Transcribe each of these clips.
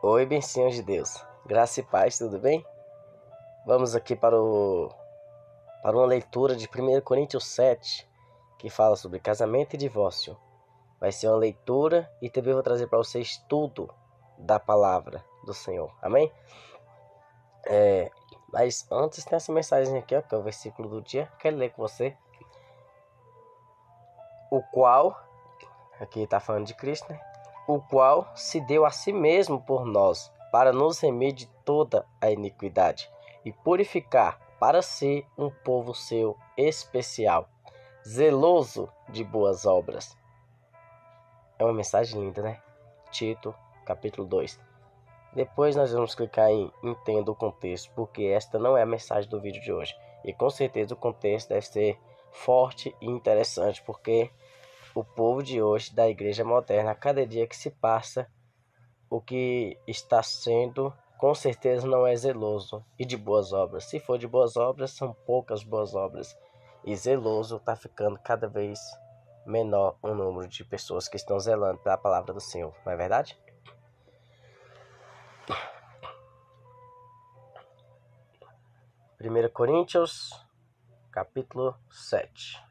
Oi, bencinhos de Deus. Graça e paz, tudo bem? Vamos aqui para uma leitura de 1 Coríntios 7, que fala sobre casamento e divórcio. Vai ser uma leitura e também vou trazer para vocês estudo da palavra do Senhor. Amém? Mas antes tem essa mensagem aqui, ó, que é o versículo do dia. Quero ler com você. O qual, aqui está falando de Cristo, né? O qual se deu a si mesmo por nós, para nos remir de toda a iniquidade e purificar para si um povo seu especial, zeloso de boas obras. É uma mensagem linda, né? Tito, capítulo 2. Depois nós vamos clicar em Entenda o Contexto, porque esta não é a mensagem do vídeo de hoje. E com certeza o contexto deve ser forte e interessante, porque o povo de hoje, da igreja moderna, a cada dia que se passa, o que está sendo, com certeza não é zeloso e de boas obras. Se for de boas obras, são poucas boas obras. E zeloso está ficando cada vez menor o número de pessoas que estão zelando pela palavra do Senhor. Não é verdade? Primeira Coríntios, capítulo 7.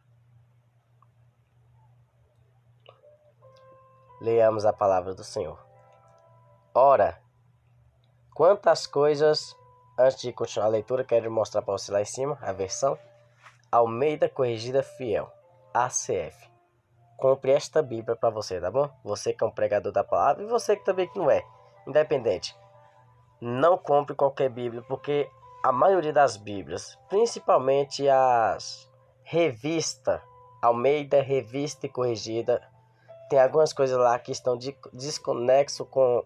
Leamos a palavra do Senhor. Ora, quantas coisas, antes de continuar a leitura, quero mostrar para você lá em cima a versão Almeida Corrigida Fiel, ACF. Compre esta Bíblia para você, tá bom? Você que é um pregador da palavra e você que também que não é, independente. Não compre qualquer Bíblia, porque a maioria das Bíblias, principalmente as revistas, Almeida Revista e Corrigida, tem algumas coisas lá que estão desconexo com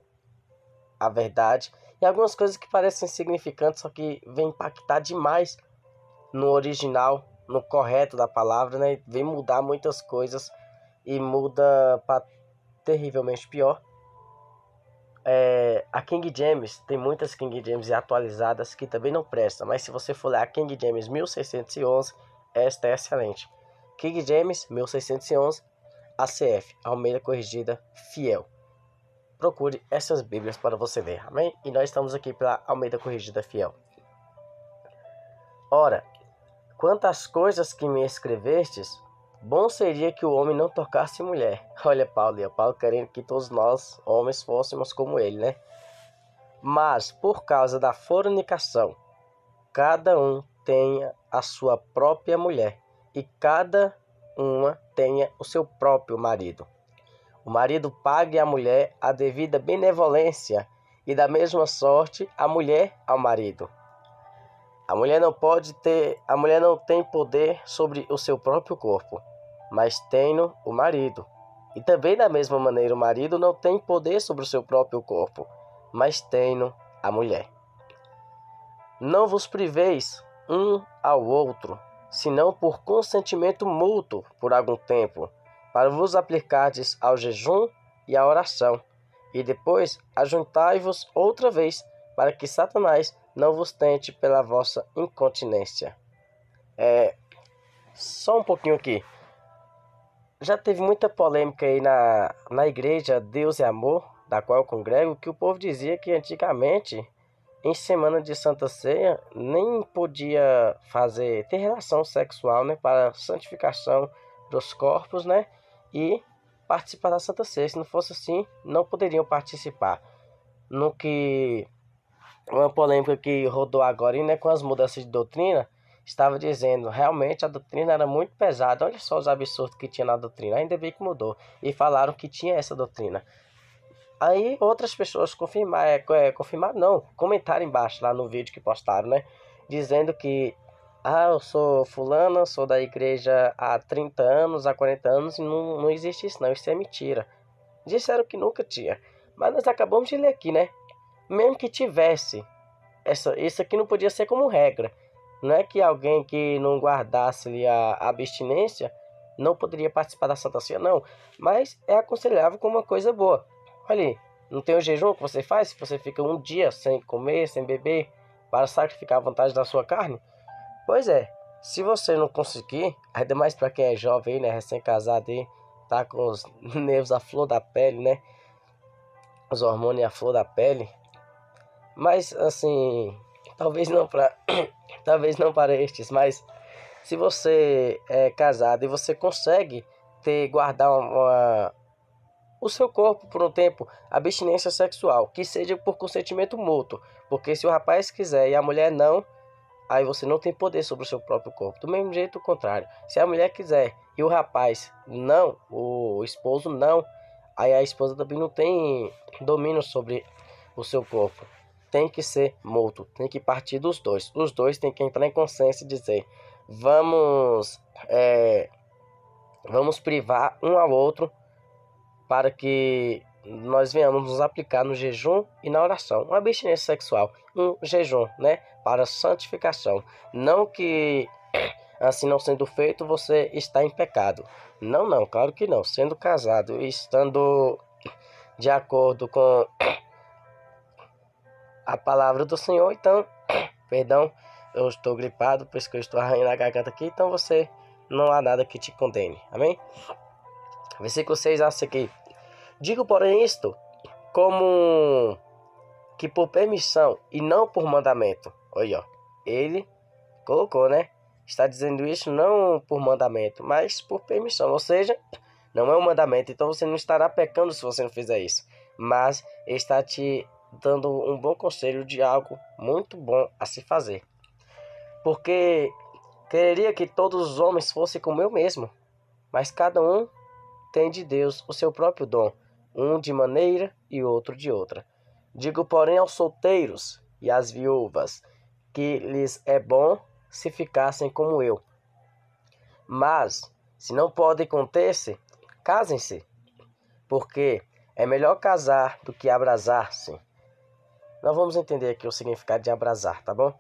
a verdade e algumas coisas que parecem insignificantes, só que vem impactar demais no original, no correto da palavra, né? Vem mudar muitas coisas e muda para terrivelmente pior. A King James, tem muitas King James atualizadas que também não prestam, mas se você for ler a King James 1611, esta é excelente. King James 1611, ACF, Almeida Corrigida Fiel. Procure essas Bíblias para você ler, amém? E nós estamos aqui pela Almeida Corrigida Fiel. Ora, quantas coisas que me escrevestes, bom seria que o homem não tocasse mulher. Olha Paulo querendo que todos nós, homens, fôssemos como ele, né? Mas, por causa da fornicação, cada um tenha a sua própria mulher, e cada uma tenha o seu próprio marido. O marido pague à mulher a devida benevolência, e da mesma sorte a mulher ao marido. A mulher não tem poder sobre o seu próprio corpo, mas tem-no o marido. E também da mesma maneira o marido não tem poder sobre o seu próprio corpo, mas tem-no a mulher. Não vos priveis um ao outro, senão por consentimento mútuo por algum tempo, para vos aplicardes ao jejum e à oração, e depois ajuntai-vos outra vez, para que Satanás não vos tente pela vossa incontinência. Só um pouquinho aqui. Já teve muita polêmica aí na igreja Deus é Amor, da qual eu congrego, que o povo dizia que antigamente, em semana de Santa Ceia, nem podia ter relação sexual, né, para santificação dos corpos, né, e participar da Santa Ceia. Se não fosse assim, não poderiam participar. Uma polêmica que rodou agora, né, com as mudanças de doutrina, estava dizendo, realmente a doutrina era muito pesada. Olha só os absurdos que tinha na doutrina, ainda bem que mudou. E falaram que tinha essa doutrina. Aí outras pessoas comentaram embaixo lá no vídeo que postaram, né? Dizendo que, eu sou fulana, sou da igreja há 30 anos, há 40 anos, e não existe isso não, isso é mentira. Disseram que nunca tinha. Mas nós acabamos de ler aqui, né? Mesmo que tivesse, isso aqui não podia ser como regra. Não é que alguém que não guardasse ali a abstinência não poderia participar da Santa Ceia, não. Mas é aconselhável como uma coisa boa. Olha aí, não tem o jejum que você faz? Você fica um dia sem comer, sem beber, para sacrificar a vontade da sua carne? Pois é, se você não conseguir, ainda mais para quem é jovem, né, recém-casado aí, tá com os nervos à flor da pele, né? os hormônios à flor da pele. Mas assim, talvez não para talvez não para estes, mas se você é casado e você consegue guardar o seu corpo por um tempo, abstinência sexual, que seja por consentimento mútuo, porque se o rapaz quiser e a mulher não, aí você não tem poder sobre o seu próprio corpo. Do mesmo jeito, o contrário, se a mulher quiser e o rapaz não, o esposo não, aí a esposa também não tem domínio sobre o seu corpo. Tem que ser mútuo, tem que partir dos dois. Os dois têm que entrar em consciência e dizer: vamos, vamos privar um ao outro para que nós venhamos nos aplicar no jejum e na oração. Uma abstinência sexual, um jejum, né? Para santificação. Não que assim não sendo feito você está em pecado. Não, não, claro que não. Sendo casado e estando de acordo com a palavra do Senhor, então, perdão, eu estou gripado, por isso que eu estou arranhando a garganta aqui, então você não há nada que te condene. Amém? Versículo 6 a seguir. Digo, porém, isto como que por permissão e não por mandamento. Olha, ó, ele colocou, né? Está dizendo isso não por mandamento, mas por permissão. Ou seja, não é um mandamento, então você não estará pecando se você não fizer isso. Mas está te dando um bom conselho de algo muito bom a se fazer. Porque quereria que todos os homens fossem como eu mesmo, mas cada um tem de Deus o seu próprio dom, um de maneira e outro de outra. Digo, porém, aos solteiros e às viúvas, que lhes é bom se ficassem como eu. Mas, se não podem conter-se, casem-se, porque é melhor casar do que abrasar-se. Nós vamos entender aqui o significado de abrasar, tá bom?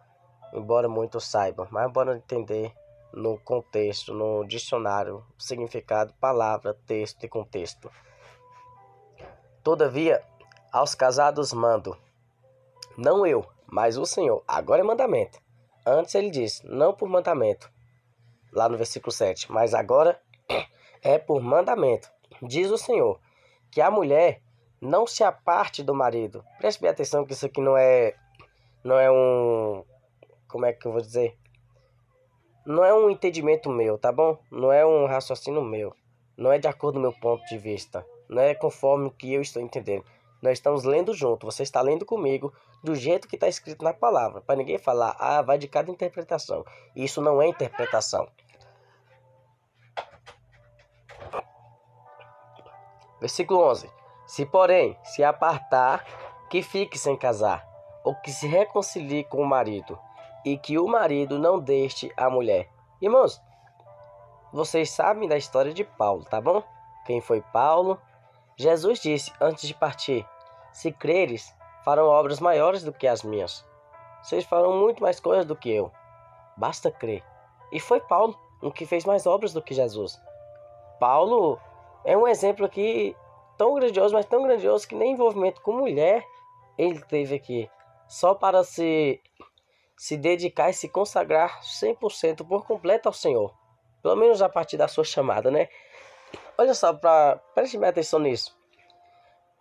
Embora muitos saibam, mas bora entender no contexto, no dicionário, significado, palavra, texto e contexto. Todavia, aos casados mando, não eu, mas o Senhor. Agora é mandamento. Antes ele disse, não por mandamento, lá no versículo 7, mas agora é por mandamento. Diz o Senhor, que a mulher não se aparte do marido. Preste bem atenção que isso aqui não é um, como é que eu vou dizer? Não é um entendimento meu, tá bom? Não é um raciocínio meu. Não é de acordo com o meu ponto de vista. Não é conforme o que eu estou entendendo. Nós estamos lendo junto. Você está lendo comigo do jeito que está escrito na palavra. Para ninguém falar, vai de cada interpretação. Isso não é interpretação. Versículo 11. Se, porém, se apartar, que fique sem casar, ou que se reconcilie com o marido, e que o marido não deixe a mulher. Irmãos, vocês sabem da história de Paulo, tá bom? Quem foi Paulo? Jesus disse antes de partir, se creres, farão obras maiores do que as minhas. Vocês farão muito mais coisas do que eu. Basta crer. E foi Paulo o que fez mais obras do que Jesus. Paulo é um exemplo aqui tão grandioso, mas tão grandioso que nem envolvimento com mulher ele teve aqui. Só para se dedicar e se consagrar 100% por completo ao Senhor. Pelo menos a partir da sua chamada, né? Olha só, preste bem atenção nisso.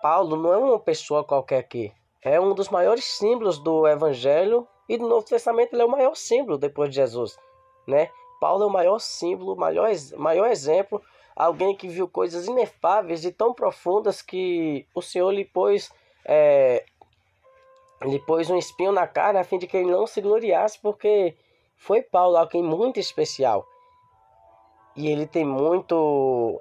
Paulo não é uma pessoa qualquer aqui. É um dos maiores símbolos do Evangelho e do Novo Testamento. Ele é o maior símbolo depois de Jesus, né? Paulo é o maior símbolo, maior exemplo. Alguém que viu coisas inefáveis e tão profundas que o Senhor lhe pôs um espinho na cara a fim de que ele não se gloriasse, porque foi Paulo alguém muito especial. E ele tem muito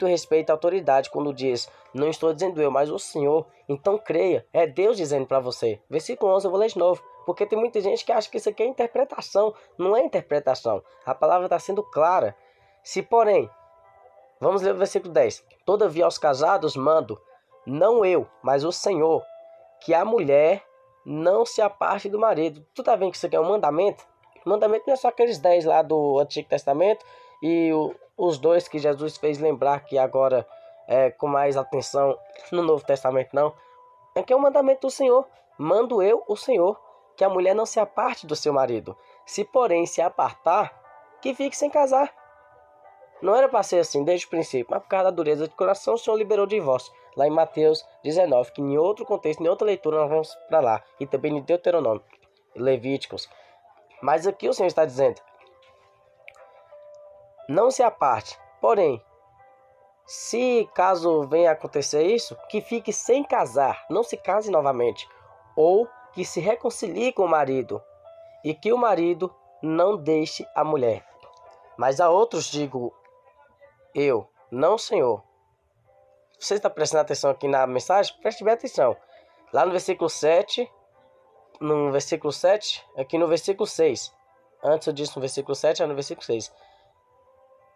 respeito à autoridade quando diz, não estou dizendo eu, mas o Senhor. Então creia, é Deus dizendo para você. Versículo 11 eu vou ler de novo, porque tem muita gente que acha que isso aqui é interpretação. Não é interpretação, a palavra está sendo clara. Se porém, vamos ler o versículo 10. Todavia aos casados mando, não eu, mas o Senhor, que a mulher não se aparte do marido. Tu tá vendo que isso aqui é um mandamento? Mandamento não é só aqueles 10 lá do Antigo Testamento e os 2 que Jesus fez lembrar que agora com mais atenção no Novo Testamento, não. É que é um mandamento do Senhor. Mando eu, o Senhor, que a mulher não se aparte do seu marido. Se porém se apartar, que fique sem casar. Não era para ser assim desde o princípio, mas por causa da dureza de coração o Senhor liberou o divórcio. lá em Mateus 19, que em outro contexto, em outra leitura, nós vamos para lá. E também em Deuteronômio, Levíticos. Mas aqui o Senhor está dizendo: não se aparte. Porém, se caso venha a acontecer isso, que fique sem casar, não se case novamente. Ou que se reconcilie com o marido, e que o marido não deixe a mulher. Mas a outros digo eu, não, Senhor. Você está prestando atenção aqui na mensagem? Preste bem atenção. Lá no versículo 7, aqui no versículo 6. Antes eu disse no versículo 7, é no versículo 6.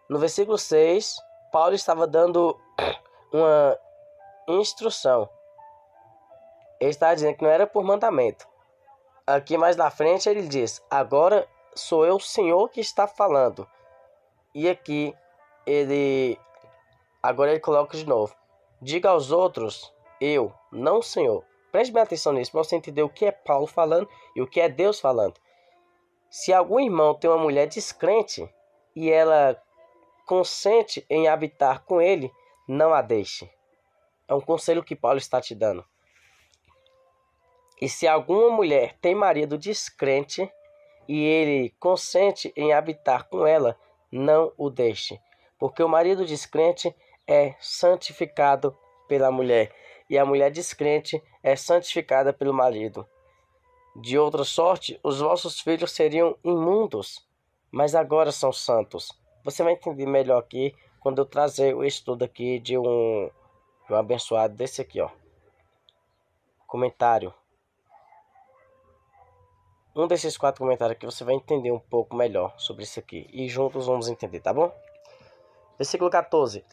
No versículo 6, Paulo estava dando uma instrução. Ele estava dizendo que não era por mandamento. Aqui mais na frente ele diz: agora sou eu, o Senhor, que está falando. E aqui agora ele coloca de novo: diga aos outros, eu, não o Senhor. Preste bem atenção nisso, para você entender o que é Paulo falando e o que é Deus falando. Se algum irmão tem uma mulher descrente e ela consente em habitar com ele, não a deixe. É um conselho que Paulo está te dando. E se alguma mulher tem marido descrente e ele consente em habitar com ela, não o deixe. Porque o marido descrente é santificado pela mulher, e a mulher descrente é santificada pelo marido. De outra sorte, os vossos filhos seriam imundos, mas agora são santos. Você vai entender melhor aqui quando eu trazer o estudo aqui de um abençoado desse aqui, ó. Comentário. Um desses 4 comentários aqui você vai entender um pouco melhor sobre isso aqui. E juntos vamos entender, tá bom? Versículo 14.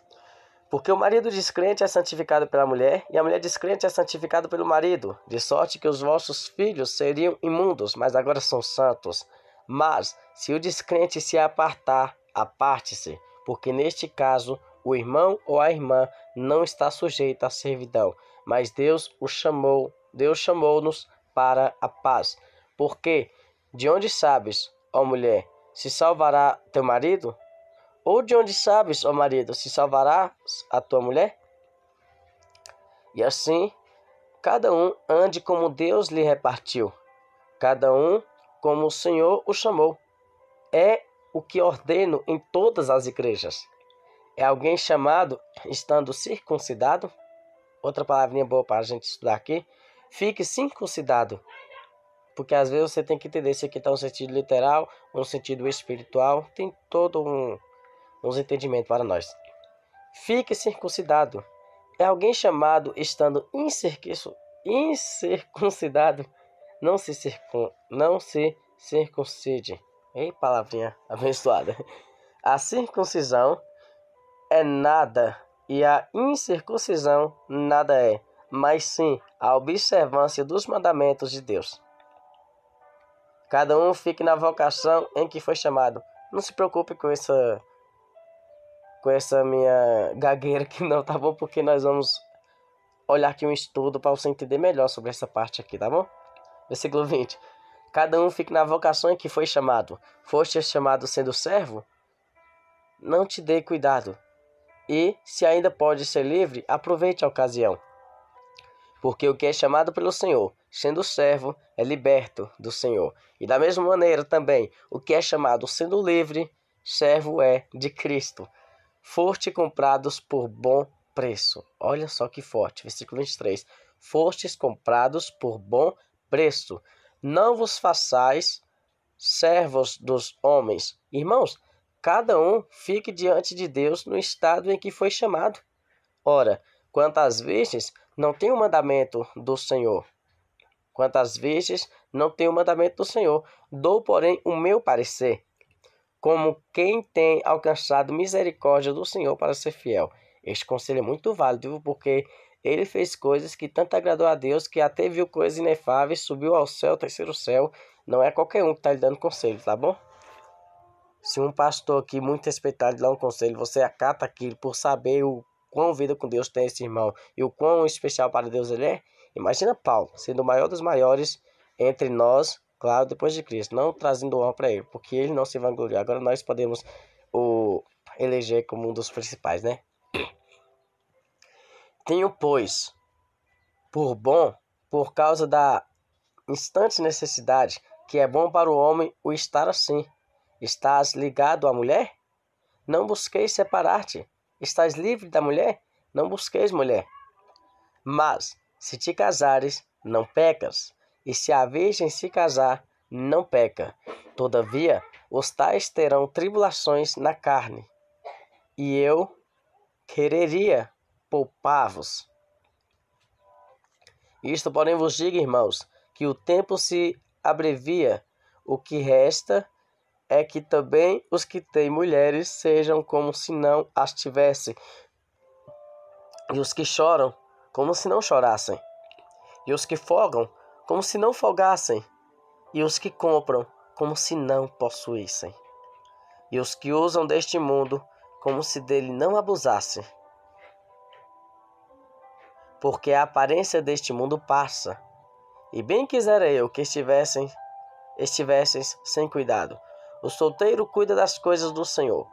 Porque o marido descrente é santificado pela mulher, e a mulher descrente é santificada pelo marido, de sorte que os vossos filhos seriam imundos, mas agora são santos. Mas, se o descrente se apartar, aparte-se, porque neste caso o irmão ou a irmã não está sujeito à servidão, mas Deus chamou-nos para a paz. Porque, de onde sabes, ó mulher, se salvará teu marido? Ou de onde sabes, ó marido, se salvarás a tua mulher? E assim, cada um ande como Deus lhe repartiu, cada um como o Senhor o chamou. É o que ordeno em todas as igrejas. É alguém chamado estando circuncidado? Outra palavrinha boa para a gente estudar aqui. Fique circuncidado. Porque às vezes você tem que entender se aqui está um sentido literal, um sentido espiritual. Tem todo uns entendimentos para nós. Fique circuncidado. É alguém chamado estando incircuncidado? Não se circuncide. Ei, palavrinha abençoada. A circuncisão é nada e a incircuncisão nada é, mas sim a observância dos mandamentos de Deus. Cada um fique na vocação em que foi chamado. Não se preocupe com essa minha gagueira que não, tá bom? Porque nós vamos olhar aqui um estudo para você entender melhor sobre essa parte aqui, tá bom? Versículo 20. Cada um fique na vocação em que foi chamado. Foste chamado sendo servo? Não te dê cuidado. E, se ainda pode ser livre, aproveite a ocasião. Porque o que é chamado pelo Senhor, sendo servo, é liberto do Senhor. E da mesma maneira também, o que é chamado sendo livre, servo é de Cristo. Foste comprados por bom preço. Olha só que forte. Versículo 23. Fostes comprados por bom preço. Não vos façais servos dos homens. Irmãos, cada um fique diante de Deus no estado em que foi chamado. Ora, quanto às virgens, não tem o mandamento do Senhor. Quanto às virgens, não tem o mandamento do Senhor. Dou, porém, o meu parecer, como quem tem alcançado misericórdia do Senhor para ser fiel. Este conselho é muito válido, porque ele fez coisas que tanto agradou a Deus, que até viu coisas inefáveis, subiu ao céu, terceiro céu. Não é qualquer um que está lhe dando conselho, tá bom? Se um pastor aqui muito respeitado lhe dá um conselho, você acata aquilo por saber o quão vida com Deus tem esse irmão e o quão especial para Deus ele é. Imagina Paulo, sendo o maior dos maiores entre nós, claro, depois de Cristo, não trazendo honra para ele, porque ele não se vangloriou. Agora nós podemos o eleger como um dos principais, né? Tenho, pois, por bom, por causa da instante necessidade, que é bom para o homem o estar assim. Estás ligado à mulher? Não busqueis separar-te. Estás livre da mulher? Não busqueis mulher. Mas, se te casares, não pecas. E se a virgem se casar, não peca. Todavia, os tais terão tribulações na carne. E eu quereria poupar-vos. Isto, porém, vos digo, irmãos, que o tempo se abrevia. O que resta é que também os que têm mulheres sejam como se não as tivessem, e os que choram, como se não chorassem, e os que folgam, como se não folgassem, e os que compram, como se não possuíssem, e os que usam deste mundo, como se dele não abusassem. Porque a aparência deste mundo passa, e bem quisera eu que estivesseis sem cuidado. O solteiro cuida das coisas do Senhor,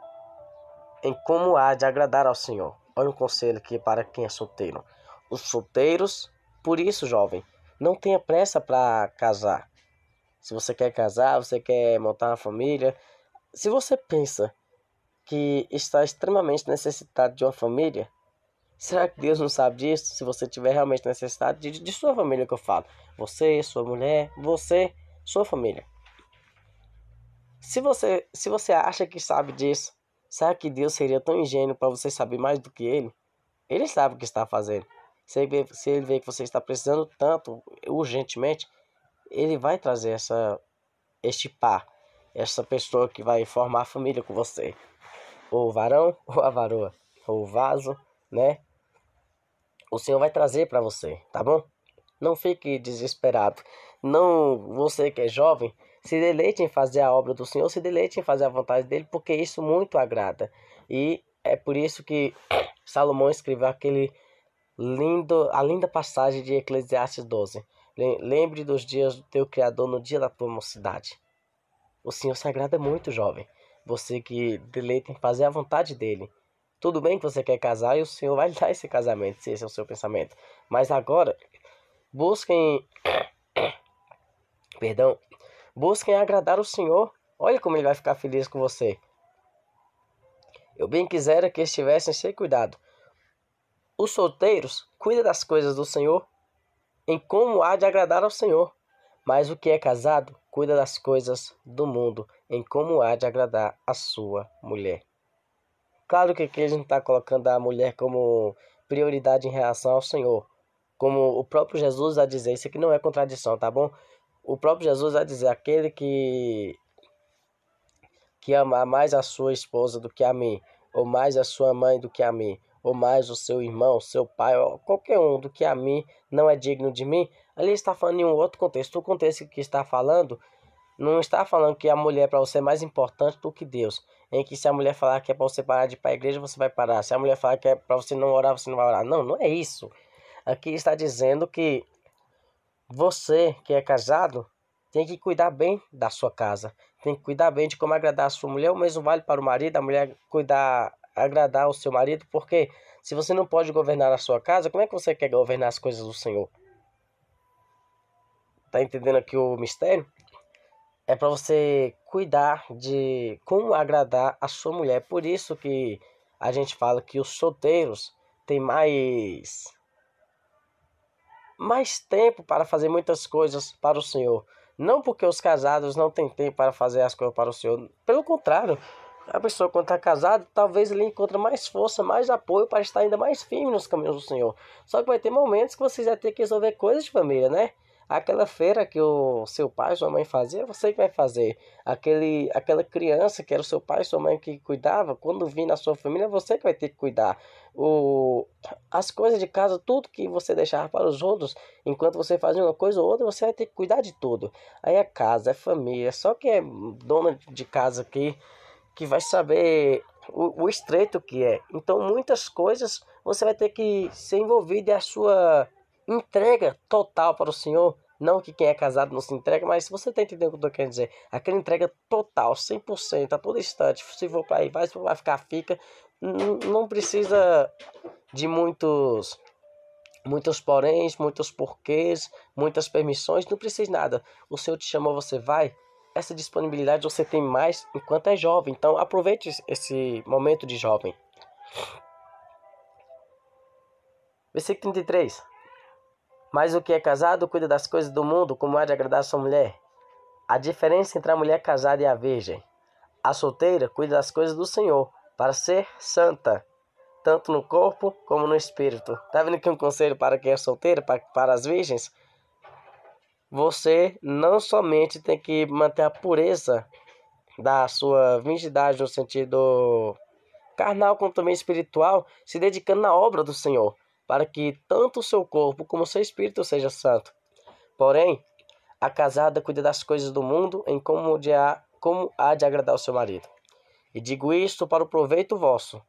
em como há de agradar ao Senhor. Olha um conselho aqui para quem é solteiro. Os solteiros, por isso, jovem, não tenha pressa para casar. Se você quer casar, você quer montar uma família, se você pensa que está extremamente necessitado de uma família, será que Deus não sabe disso? Se você tiver realmente necessidade de sua família, que eu falo. Você, sua mulher, você, sua família. Se você acha que sabe disso, será que Deus seria tão ingênuo para você saber mais do que Ele? Ele sabe o que está fazendo. Se ele vê que você está precisando tanto, urgentemente, Ele vai trazer este par, essa pessoa que vai formar a família com você. Ou o varão, ou a varoa, ou o vaso, né? O Senhor vai trazer para você, tá bom? Não fique desesperado. Não, você que é jovem, se deleite em fazer a obra do Senhor, se deleite em fazer a vontade dele, porque isso muito agrada. E é por isso que Salomão escreveu a linda passagem de Eclesiastes 12. Lembre dos dias do teu Criador no dia da tua mocidade. O Senhor se agrada muito, jovem. Você que deleita em fazer a vontade dele. Tudo bem que você quer casar e o Senhor vai lhe dar esse casamento, se esse é o seu pensamento. Mas agora, busquem, busquem agradar o Senhor. Olha como ele vai ficar feliz com você. Eu bem quisera que estivessem sem cuidado. Os solteiros cuidam das coisas do Senhor, em como há de agradar ao Senhor. Mas o que é casado cuida das coisas do mundo, em como há de agradar a sua mulher. Claro que aqui a gente está colocando a mulher como prioridade em relação ao Senhor. Como o próprio Jesus vai dizer, isso aqui não é contradição, tá bom? O próprio Jesus vai dizer, aquele que ama mais a sua esposa do que a mim, ou mais a sua mãe do que a mim, ou mais o seu irmão, seu pai, ou qualquer um do que a mim, não é digno de mim. Ali está falando em um outro contexto. O contexto que está falando, não está falando que a mulher é para você é mais importante do que Deus. Em que se a mulher falar que é para você parar de ir para a igreja, você vai parar. Se a mulher falar que é para você não orar, você não vai orar. Não, não é isso. Aqui está dizendo que você que é casado tem que cuidar bem da sua casa. Tem que cuidar bem de como agradar a sua mulher. O mesmo vale para o marido, a mulher agradar o seu marido. Porque se você não pode governar a sua casa, como é que você quer governar as coisas do Senhor? Tá entendendo aqui o mistério? É para você cuidar de como agradar a sua mulher. Por isso que a gente fala que os solteiros têm mais tempo para fazer muitas coisas para o Senhor. Não porque os casados não têm tempo para fazer as coisas para o Senhor. Pelo contrário, a pessoa quando está casada, talvez ele encontre mais força, mais apoio para estar ainda mais firme nos caminhos do Senhor. Só que vai ter momentos que você vai ter que resolver coisas de família, né? Aquela feira que o seu pai e sua mãe fazia, você que vai fazer. Aquela criança que era o seu pai e sua mãe que cuidava, quando vir na sua família, você que vai ter que cuidar. As coisas de casa, tudo que você deixava para os outros, enquanto você fazia uma coisa ou outra, você vai ter que cuidar de tudo. Aí é casa, é família, só que é dona de casa aqui que vai saber o estreito que é. Então muitas coisas você vai ter que ser envolvido, e a sua entrega total para o Senhor, não que quem é casado não se entrega, mas se você está entendendo o que eu estou querendo dizer, aquela entrega total, 100%, a todo instante, se for para ir, vai, se for, vai ficar, fica, não precisa de muitos Muitos poréns, muitos porquês, muitas permissões, não precisa de nada. O Senhor te chamou, você vai. Essa disponibilidade você tem mais enquanto é jovem. Então aproveite esse momento de jovem. Versículo 33. Mas o que é casado cuida das coisas do mundo, como há de agradar a sua mulher. A diferença entre a mulher casada e a virgem. A solteira cuida das coisas do Senhor, para ser santa, tanto no corpo como no espírito. Tá vendo aqui um conselho para quem é solteira, para as virgens? Você não somente tem que manter a pureza da sua virgindade no sentido carnal como também espiritual, se dedicando na obra do Senhor, para que tanto o seu corpo como o seu espírito seja santo. Porém, a casada cuida das coisas do mundo em como há de agradar o seu marido. E digo isto para o proveito vosso,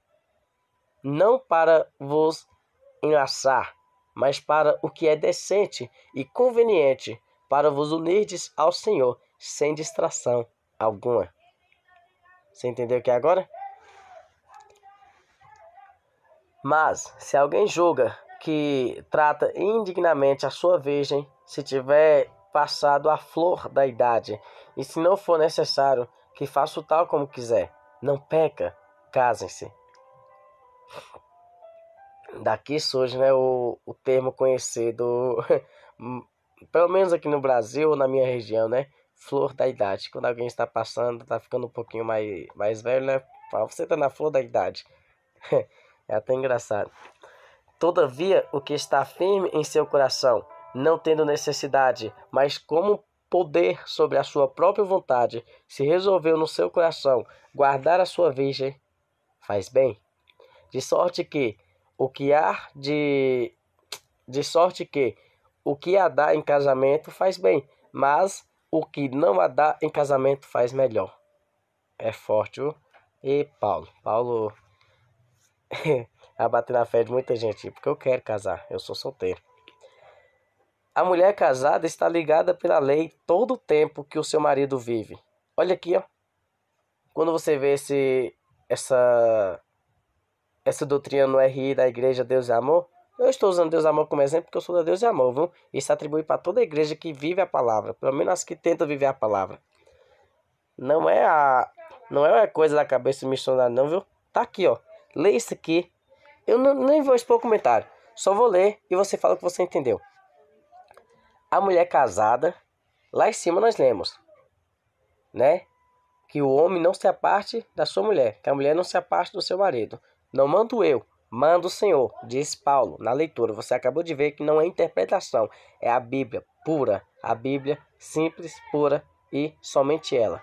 não para vos enlaçar, mas para o que é decente e conveniente, para vos unirdes ao Senhor, sem distração alguma. Você entendeu o que é agora? Mas, se alguém julga que trata indignamente a sua virgem, se tiver passado a flor da idade, e se não for necessário, que faça o tal como quiser, não peca, casem-se. Daqui surge, né, o termo conhecido, pelo menos aqui no Brasil, na minha região, né, flor da idade. Quando alguém está passando, está ficando um pouquinho mais velho, né, você está na flor da idade. É até engraçado. Todavia, o que está firme em seu coração, não tendo necessidade, mas como poder sobre a sua própria vontade, se resolveu no seu coração guardar a sua virgem, faz bem. De sorte que o que a dá em casamento faz bem, mas o que não a dá em casamento faz melhor. É forte, viu? E Paulo a bater na fé de muita gente, porque eu quero casar, eu sou solteiro. A mulher casada está ligada pela lei todo o tempo que o seu marido vive. Olha aqui, ó. Quando você vê essa doutrina no RI da Igreja Deus e Amor, eu estou usando Deus e Amor como exemplo porque eu sou da Deus e Amor, viu? Isso atribui para toda a igreja que vive a palavra, pelo menos as que tentam viver a palavra. Não é coisa da cabeça do missionário não, viu? Tá aqui, ó. Lê isso aqui. Eu nem vou expor o comentário. Só vou ler e você fala o que você entendeu. A mulher casada, lá em cima nós lemos, né? Que o homem não se aparte da sua mulher, que a mulher não se aparte do seu marido. Não mando eu, manda o Senhor, diz Paulo na leitura. Você acabou de ver que não é interpretação, é a Bíblia pura, a Bíblia simples, pura e somente ela.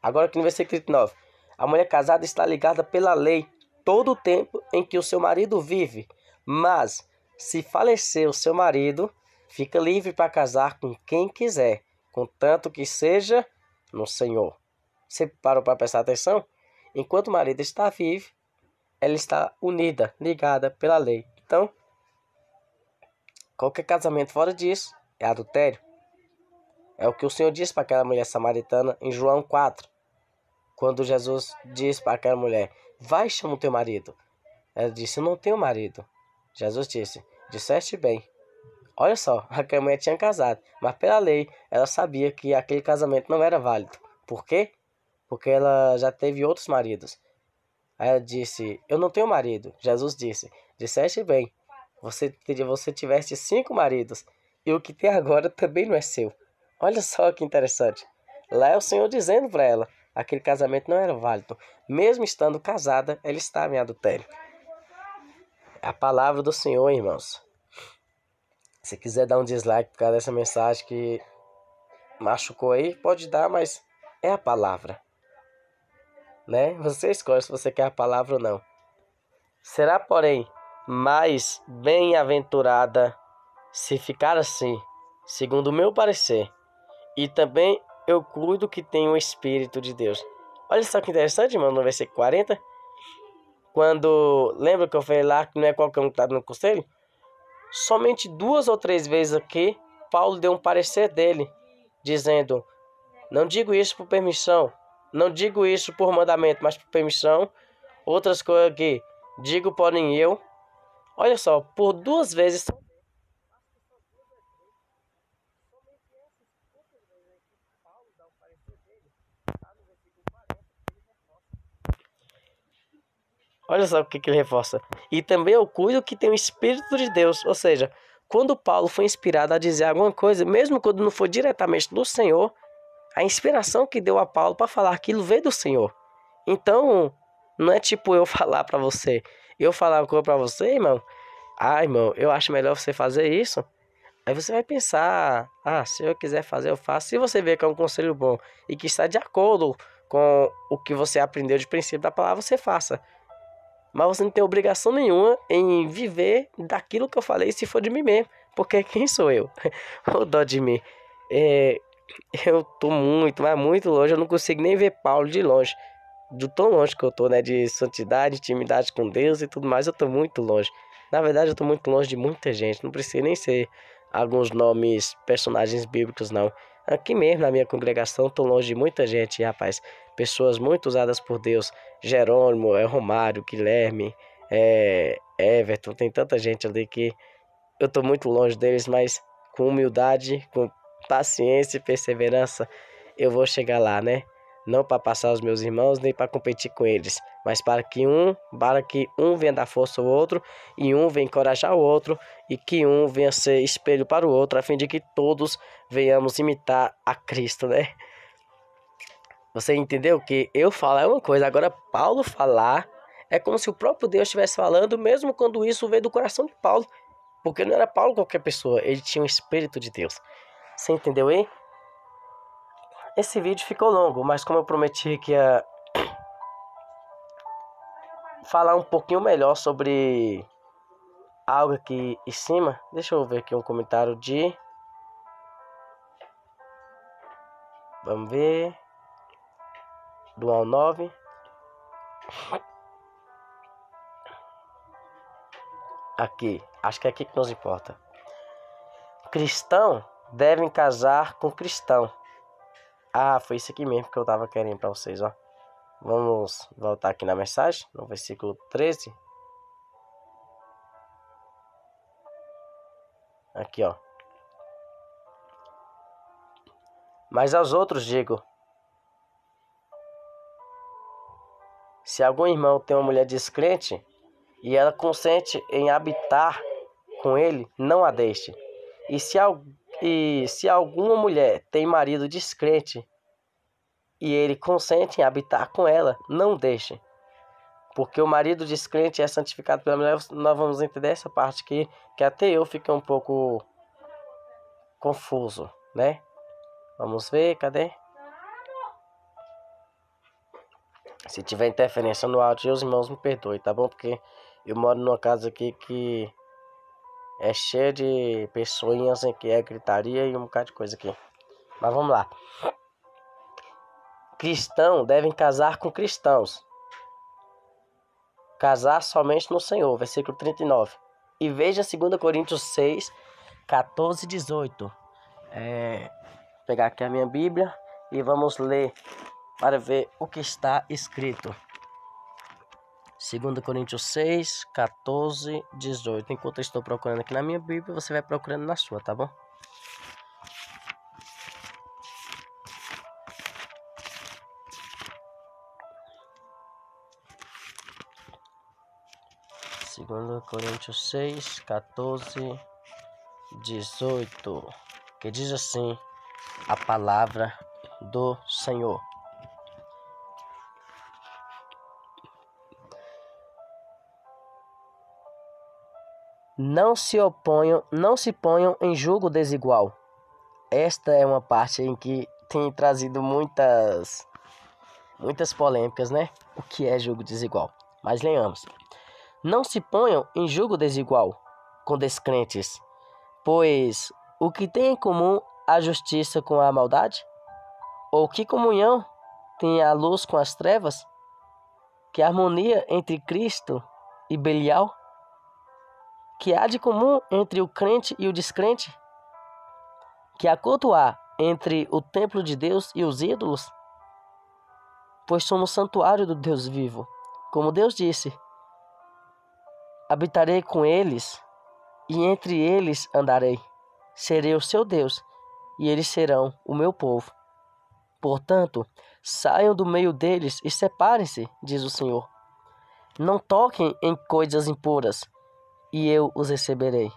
Agora aqui no versículo 9. A mulher casada está ligada pela lei todo o tempo em que o seu marido vive, mas se falecer o seu marido, fica livre para casar com quem quiser, contanto que seja no Senhor. Você parou para prestar atenção? Enquanto o marido está vivo, ela está unida, ligada pela lei. Então, qualquer casamento fora disso é adultério. É o que o Senhor disse para aquela mulher samaritana em João 4. Quando Jesus disse para aquela mulher, vai, chama o teu marido. Ela disse, eu não tenho marido. Jesus disse, disseste bem. Olha só, aquela mulher tinha casado, mas pela lei ela sabia que aquele casamento não era válido. Por quê? Porque ela já teve outros maridos. Aí ela disse, eu não tenho marido. Jesus disse, disseste bem, você tivesse 5 maridos, e o que tem agora também não é seu. Olha só que interessante. Lá é o Senhor dizendo para ela, aquele casamento não era válido. Mesmo estando casada, ela estava em adultério. É a palavra do Senhor, irmãos. Se quiser dar um dislike por causa dessa mensagem que machucou aí, pode dar, mas é a palavra. Né? Você escolhe se você quer a palavra ou não. Será, porém, mais bem-aventurada se ficar assim, segundo o meu parecer. E também eu cuido que tem o Espírito de Deus. Olha só que interessante, irmão, no versículo 40. Quando, lembra que eu falei lá que não é qualquer um que está no conselho? Somente 2 ou 3 vezes aqui, Paulo deu um parecer dele, dizendo, não digo isso por permissão, não digo isso por mandamento, mas por permissão. Outras coisas aqui, digo porém eu, Olha só, por 2 vezes. Olha só o que ele reforça. E também eu cuido que tem o Espírito de Deus. Ou seja, quando Paulo foi inspirado a dizer alguma coisa, mesmo quando não foi diretamente do Senhor, a inspiração que deu a Paulo para falar aquilo veio do Senhor. Então, não é tipo eu falar para você. Eu falar uma coisa para você, irmão. Ah, irmão, eu acho melhor você fazer isso. Aí você vai pensar, se eu quiser fazer, eu faço. Se você vê que é um conselho bom e que está de acordo com o que você aprendeu de princípio da palavra, você faça. Mas você não tem obrigação nenhuma em viver daquilo que eu falei se for de mim mesmo. Porque quem sou eu? Ô dó de mim. É, eu tô muito, mas muito longe. Eu não consigo nem ver Paulo de longe. Do tão longe que eu tô, né? De santidade, intimidade com Deus e tudo mais. Eu tô muito longe. Na verdade, eu tô muito longe de muita gente. Não precisa nem ser alguns nomes, personagens bíblicos, não. Aqui mesmo, na minha congregação, tô longe de muita gente, rapaz. Pessoas muito usadas por Deus. Jerônimo, Romário, Guilherme, Everton. Tem tanta gente ali que eu tô muito longe deles, mas com humildade, com paciência e perseverança, eu vou chegar lá, né? Não para passar os meus irmãos, nem para competir com eles, mas para que um venha dar força ao outro, e um venha encorajar o outro, e que um venha ser espelho para o outro, a fim de que todos venhamos imitar a Cristo, né? Você entendeu que eu falar é uma coisa, agora Paulo falar é como se o próprio Deus estivesse falando, mesmo quando isso veio do coração de Paulo. Porque não era Paulo qualquer pessoa, ele tinha o Espírito de Deus. Você entendeu aí? Esse vídeo ficou longo, mas como eu prometi que ia falar um pouquinho melhor sobre algo aqui em cima, deixa eu ver aqui um comentário de... Vamos ver... Do 1 ao 9. Aqui, acho que é aqui que nos importa. Cristão devem casar com cristão. Foi isso aqui mesmo que eu tava querendo para vocês, ó. Vamos voltar aqui na mensagem, no versículo 13. Aqui, ó. Mas aos outros digo: se algum irmão tem uma mulher descrente e ela consente em habitar com ele, não a deixe. E se alguma mulher tem marido descrente e ele consente em habitar com ela, não deixe. Porque o marido descrente é santificado pela mulher. Nós vamos entender essa parte aqui, que até eu fiquei um pouco confuso, né? Vamos ver, cadê? Se tiver interferência no áudio, os irmãos me perdoem, tá bom? Porque eu moro numa casa aqui que é cheia de pessoinhas, que é gritaria e um bocado de coisa aqui. Mas vamos lá. Cristãos devem casar com cristãos. Casar somente no Senhor, versículo 39. E veja 2 Coríntios 6, 14 e 18. Vou pegar aqui a minha Bíblia e vamos ler para ver o que está escrito. 2 Coríntios 6, 14, 18. Enquanto eu estou procurando aqui na minha Bíblia, você vai procurando na sua, tá bom? Segundo Coríntios 6, 14, 18. Que diz assim a palavra do Senhor. Não se ponham em julgo desigual. Esta é uma parte em que tem trazido muitas polêmicas, né? O que é julgo desigual? Mas leiamos. Não se ponham em julgo desigual com descrentes, pois o que tem em comum a justiça com a maldade? Ou que comunhão tem a luz com as trevas? Que harmonia entre Cristo e Belial? Que há de comum entre o crente e o descrente? Que acordo há entre o templo de Deus e os ídolos? Pois somos santuário do Deus vivo. Como Deus disse: habitarei com eles e entre eles andarei. Serei o seu Deus e eles serão o meu povo. Portanto, saiam do meio deles e separem-se, diz o Senhor. Não toquem em coisas impuras, e eu os receberei.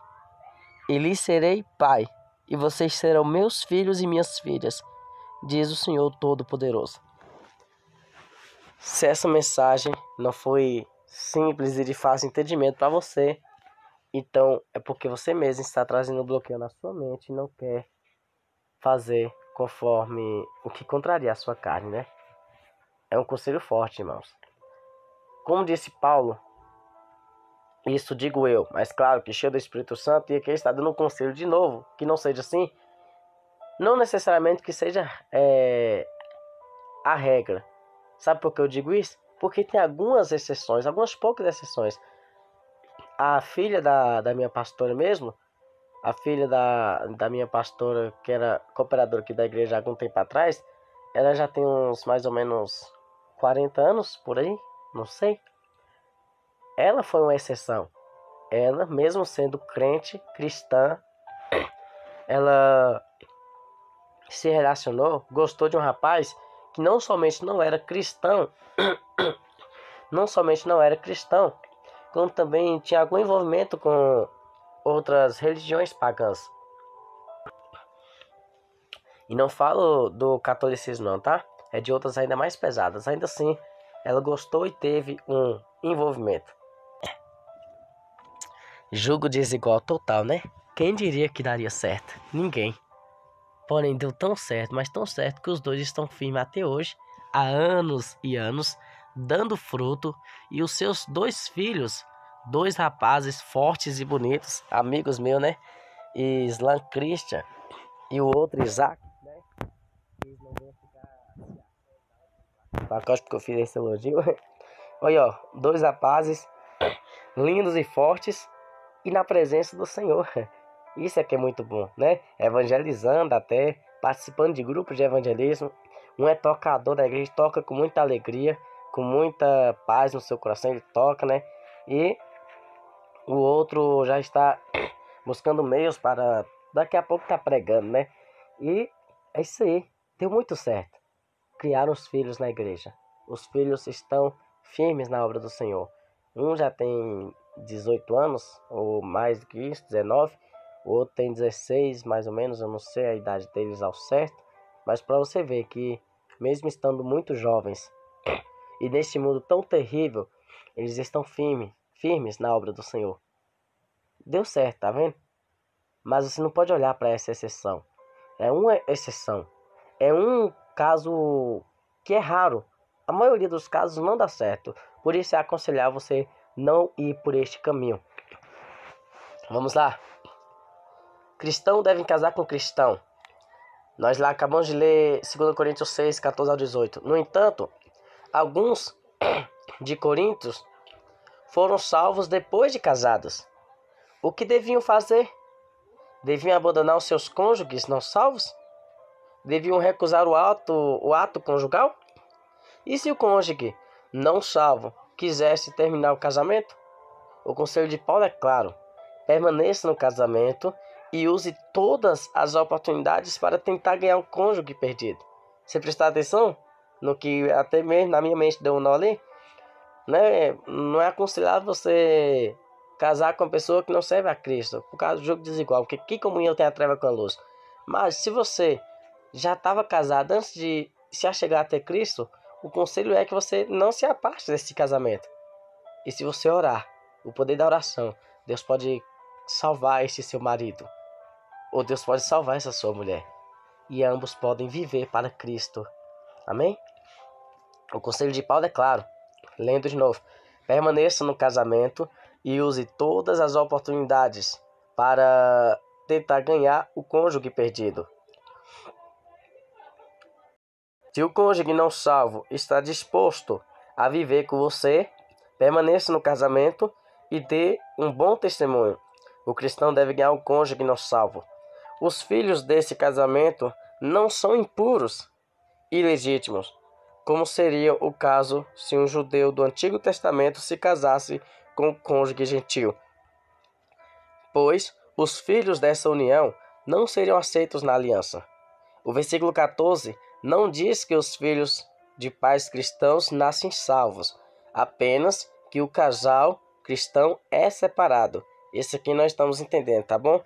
E lhes serei pai, e vocês serão meus filhos e minhas filhas, diz o Senhor Todo-Poderoso. Se essa mensagem não foi simples e de fácil entendimento para você, então é porque você mesmo está trazendo um bloqueio na sua mente e não quer fazer conforme o que contraria a sua carne, né? É um conselho forte, irmãos. Como disse Paulo, isso digo eu, mas claro que cheio do Espírito Santo, e aqui está dando um conselho de novo, que não seja assim, não necessariamente que seja a regra. Sabe por que eu digo isso? Porque tem algumas exceções, algumas poucas exceções. A filha da minha pastora mesmo, a filha da minha pastora, que era cooperadora aqui da igreja há algum tempo atrás, ela já tem uns mais ou menos 40 anos, por aí, não sei. Ela foi uma exceção. Ela, mesmo sendo crente, cristã, ela se relacionou, gostou de um rapaz que não somente não era cristão, como também tinha algum envolvimento com outras religiões pagãs. E não falo do catolicismo não, tá? É de outras ainda mais pesadas. Ainda assim, ela gostou e teve um envolvimento. Julgo desigual total, né? Quem diria que daria certo? Ninguém. Porém, deu tão certo, mas tão certo que os dois estão firmes até hoje, há anos e anos, dando fruto. E os seus 2 filhos, 2 rapazes fortes e bonitos, amigos meus, né? Islam Christian e o outro Isaac, né? Eles não vão ficar pacote porque eu fiz esse elogio. Olha, ó, 2 rapazes lindos e fortes e na presença do Senhor. Isso é que é muito bom, né? Evangelizando até, participando de grupos de evangelismo. Um é tocador da igreja, toca com muita alegria, com muita paz no seu coração, ele toca, né? E o outro já está buscando meios para daqui a pouco estar pregando, né? E é isso aí, deu muito certo. Criaram os filhos na igreja. Os filhos estão firmes na obra do Senhor. Um já tem 18 anos, ou mais do que isso, 19. O outro tem 16, mais ou menos, eu não sei a idade deles ao certo. Mas para você ver que, mesmo estando muito jovens, e neste mundo tão terrível, eles estão firmes na obra do Senhor. Deu certo, tá vendo? Mas você não pode olhar para essa exceção. É uma exceção. É um caso que é raro. A maioria dos casos não dá certo. Por isso é aconselhar você não ir por este caminho. Vamos lá. Cristão deve casar com cristão. Nós lá acabamos de ler 2 Coríntios 6, 14 ao 18. No entanto, alguns de Coríntios foram salvos depois de casados. O que deviam fazer? Deviam abandonar os seus cônjuges não salvos? Deviam recusar o ato conjugal? E se o cônjuge não salvo quisesse terminar o casamento? O conselho de Paulo é claro: permaneça no casamento e use todas as oportunidades para tentar ganhar o cônjuge perdido. Você prestar atenção no que até mesmo na minha mente deu um nó ali? Né? Não é aconselhável você casar com uma pessoa que não serve a Cristo, por causa do jogo desigual, porque que comunhão tem a treva com a luz? Mas se você já estava casado antes de se achegar até Cristo, o conselho é que você não se aparte desse casamento. E se você orar, o poder da oração, Deus pode salvar esse seu marido, ou Deus pode salvar essa sua mulher, e ambos podem viver para Cristo. Amém? O conselho de Paulo é claro. Lendo de novo: permaneça no casamento e use todas as oportunidades para tentar ganhar o cônjuge perdido. Se o cônjuge não salvo está disposto a viver com você, permaneça no casamento e dê um bom testemunho. O cristão deve ganhar o cônjuge não salvo. Os filhos desse casamento não são impuros, ilegítimos, como seria o caso se um judeu do Antigo Testamento se casasse com o cônjuge gentil, pois os filhos dessa união não seriam aceitos na aliança. O versículo 14 não diz que os filhos de pais cristãos nascem salvos, apenas que o casal cristão é separado. Esse aqui nós estamos entendendo, tá bom?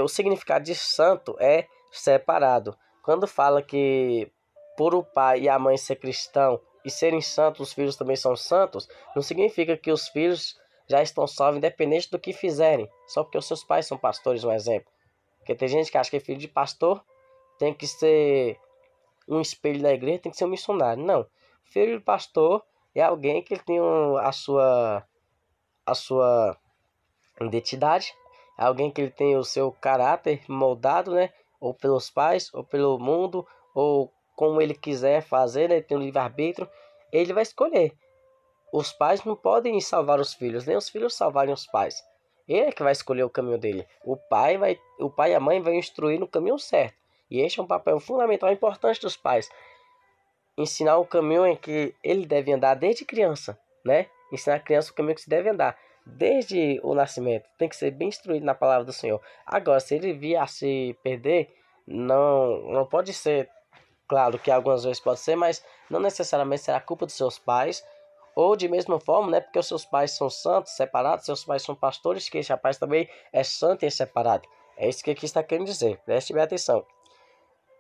O significado de santo é separado. Quando fala que por o pai e a mãe ser cristão e serem santos, os filhos também são santos, não significa que os filhos já estão salvos independente do que fizerem, só porque os seus pais são pastores, um exemplo. Porque tem gente que acha que filho de pastor tem que ser um espelho da igreja, tem que ser um missionário. Não. Filho de pastor é alguém que tem a sua identidade, é alguém que ele tem o seu caráter moldado, né? Ou pelos pais, ou pelo mundo, ou como ele quiser fazer, né? Ele tem um livre-arbítrio, ele vai escolher. Os pais não podem salvar os filhos, nem os filhos salvarem os pais. Ele é que vai escolher o caminho dele. O pai e a mãe vão instruir no caminho certo. E este é um papel fundamental e importante dos pais. Ensinar o caminho em que ele deve andar desde criança, né? Ensinar a criança o caminho que se deve andar desde o nascimento. Tem que ser bem instruído na palavra do Senhor. Agora, se ele vier a se perder, não pode ser. Claro que algumas vezes pode ser, mas não necessariamente será culpa dos seus pais. Ou de mesma forma, né? Porque os seus pais são santos, separados, seus pais são pastores, que esse rapaz também é santo e é separado. É isso que aqui está querendo dizer. Preste bem atenção.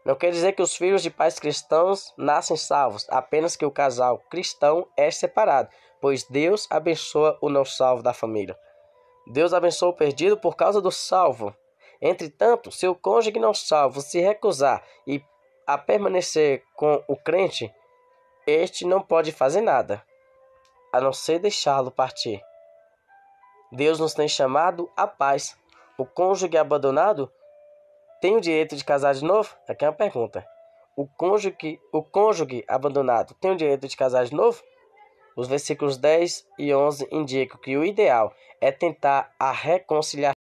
Não quer dizer que os filhos de pais cristãos nascem salvos, apenas que o casal cristão é separado, pois Deus abençoa o não salvo da família. Deus abençoa o perdido por causa do salvo. Entretanto, se o cônjuge não salvo se recusar a permanecer com o crente, este não pode fazer nada, a não ser deixá-lo partir. Deus nos tem chamado à paz. O cônjuge abandonado tem o direito de casar de novo? Aqui é uma pergunta. O cônjuge abandonado tem o direito de casar de novo? Os versículos 10 e 11 indicam que o ideal é tentar a reconciliação